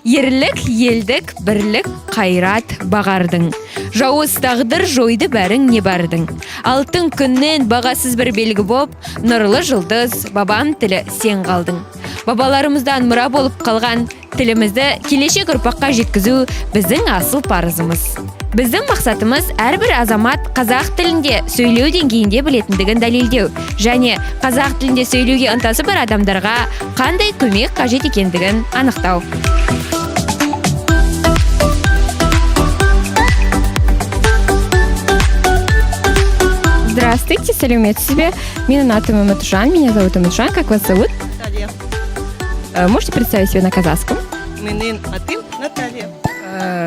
Ерлік, елдік, бірлік, қайрат бағардың. Жауыз тағдыр жойды бәрің не бардың. Алтын күннен бағасыз бір белгі боп, нұрлы жылдыз, бабам тілі сен қалдың. Бабаларымыздан мұра болып қалған тілімізді келешек ұрпаққа жеткізу біздің асыл парызымыз. Біздің мақсатымыз әрбір азамат қазақ тілінде сөйлеу деңгейінде білетіндігін дәлелдеу және қазақ тілінде сөйлеуге ынтасы бар адамдарға қандай көмек қажет екендігін анықтау. Здравствуйте, сәлеметсіз. Менің атым Уматжан, меня зовут Уматжан. Как вас зовут? Наталья. Можете представить себя на казахском? Менің атым Наталья.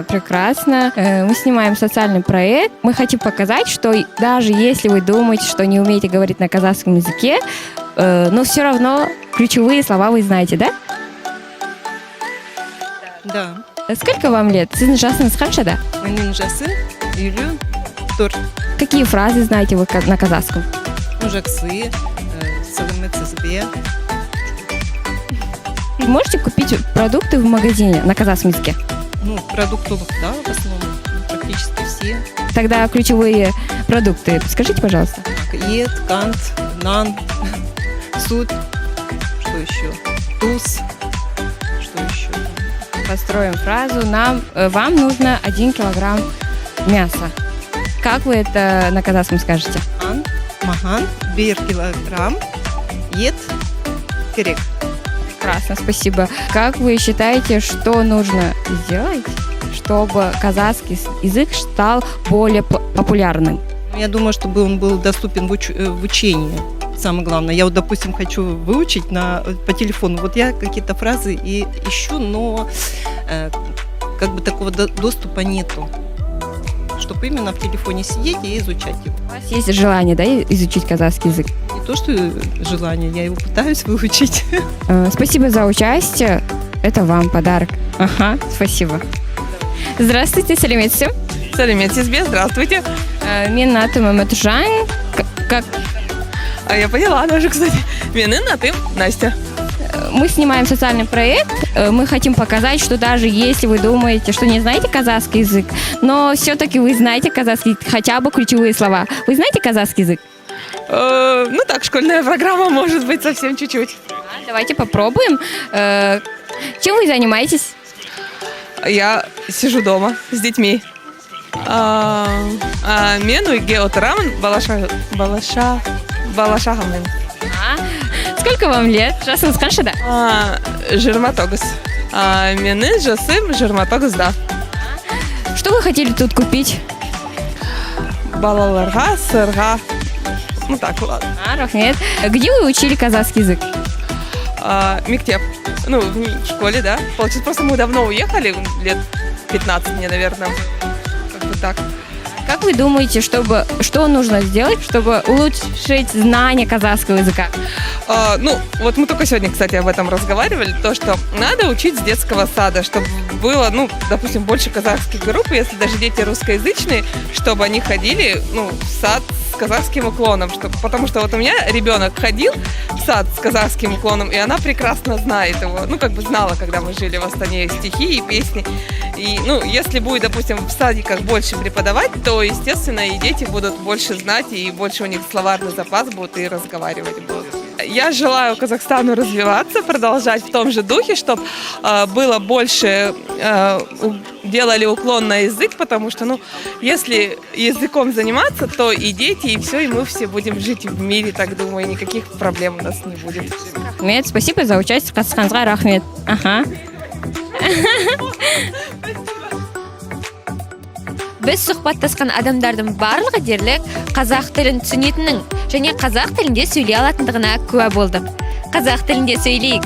Прекрасно. Мы снимаем социальный проект. Мы хотим показать, что даже если вы думаете, что не умеете говорить на казахском языке, но все равно ключевые слова вы знаете, да? Да. Сколько вам лет? Сіздің жасыңыз қаншада? Менің жасым елу төрт. Какие фразы знаете вы на казахском? Жақсы, сәлеметсізбе. Можете купить продукты в магазине на казахском языке? Ну, продуктов, да, в основном, практически все. Тогда ключевые продукты. Скажите, пожалуйста. Ет, кант, нан, суд, что еще? Туз, что еще? Построим фразу. Вам нужно 1 килограмм мяса. Как вы это на казахском скажете? Ан, маған, 1 килограмм, ет, керек. Прекрасно, спасибо. Как вы считаете, что нужно сделать, чтобы казахский язык стал более популярным? Я думаю, чтобы он был доступен в учении. Самое главное. Я вот, допустим, хочу выучить по телефону. Вот я какие-то фразы и ищу, но как бы такого доступа нету. Чтобы именно в телефоне сидеть и изучать его. У вас есть желание, да, изучить казахский язык? Не то, что желание, я его пытаюсь выучить. Спасибо за участие. Это вам подарок. Ага, спасибо. Здравствуйте, сәлеметсіз. Сәлеметсіз, здравствуйте. Менің атым Уматжан. Как? Я поняла даже, кстати. Менің атым Настя. Мы снимаем социальный проект. Мы хотим показать, что даже если вы думаете, что не знаете казахский язык, но все-таки вы знаете казахский, хотя бы ключевые слова. Вы знаете казахский язык? Ну так, школьная программа, может быть, совсем чуть-чуть. Давайте попробуем. Чем вы занимаетесь? Я сижу дома с детьми. Мену геотерамын балашағымын. Сколько вам лет? Жасыңыз қаншада? 29. Менің жасым 29-да. Что вы хотели тут купить? Балаларға, сырға. Ну так, ладно. Рахмет. Где вы учили казахский язык? Мектеп. Ну, в школе, да. Получается, просто мы давно уехали, лет 15 мне, наверное. Как бы так. Как вы думаете, что нужно сделать, чтобы улучшить знание казахского языка? Ну, вот мы только сегодня, кстати, об этом разговаривали, то, что надо учить с детского сада, чтобы было, ну, допустим, больше казахских групп, если даже дети русскоязычные, чтобы они ходили, ну, в сад с казахским уклоном, потому что вот у меня ребенок ходил в сад с казахским уклоном, и она прекрасно знает его, ну, как бы знала, когда мы жили в Астане, стихи и песни, и, ну, если будет, допустим, в садиках больше преподавать, то, естественно, и дети будут больше знать, и больше у них словарный запас будет, и разговаривать будут. Я желаю Казахстану развиваться, продолжать в том же духе, чтобы было больше, делали уклон на язык, потому что, ну, если языком заниматься, то и дети, и все, и мы все будем жить в мире, так думаю, никаких проблем у нас не будет. Рахмет, спасибо за участие в Казахстанға, рахмет. Ага. Біз сұхбаттасқан адамдардың барлығы дерлік қазақ тілін түсінетінін және қазақ тілінде сөйлей алатындығына куә болдық. Қазақ тілінде сөйлейік.